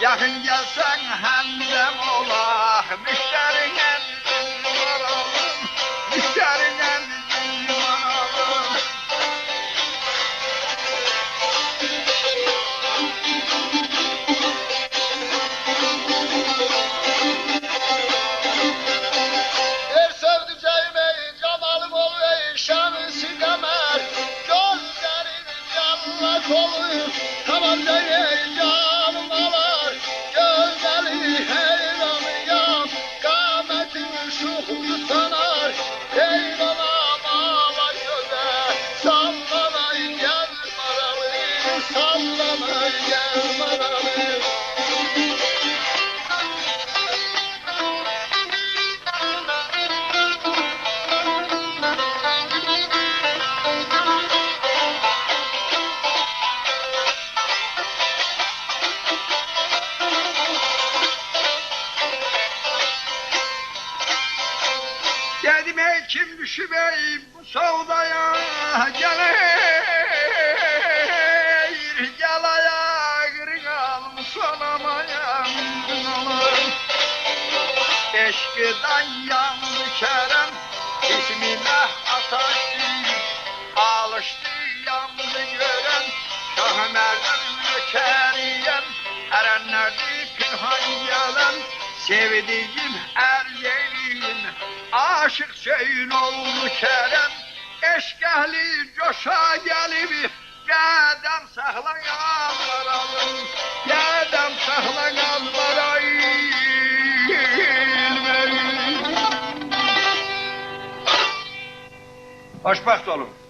Yakın gelsen hemdem ola, müşterine varalım, müşterine varalım. Ey sevdiceğim ey camalım ol ey şanısı kemer. Gözlerin cennet olur, tabanca ey canım alar. Gözleri heyranıyam, kâmetin şuhlu sanar. Ey bana mala göze, sallanay gel maralı, sallanay gel maralı. Dedim ey kim düşüp ey bu sevdaya gelir, gelaya kırgan sanamaya kırgan. Eşkıdan yandı kerem, bismillah ataşı, alıştı yandı gören, Şah Merdan nökeriyem, erenlerdi pinhan gelen, sevdiğim eryeğim, aşık söyün oldu kerem, eşk ehli coşa gelip, gedem sahlayanlar alın, gedem sahlayanlar ayy. Hoşbaxt olun.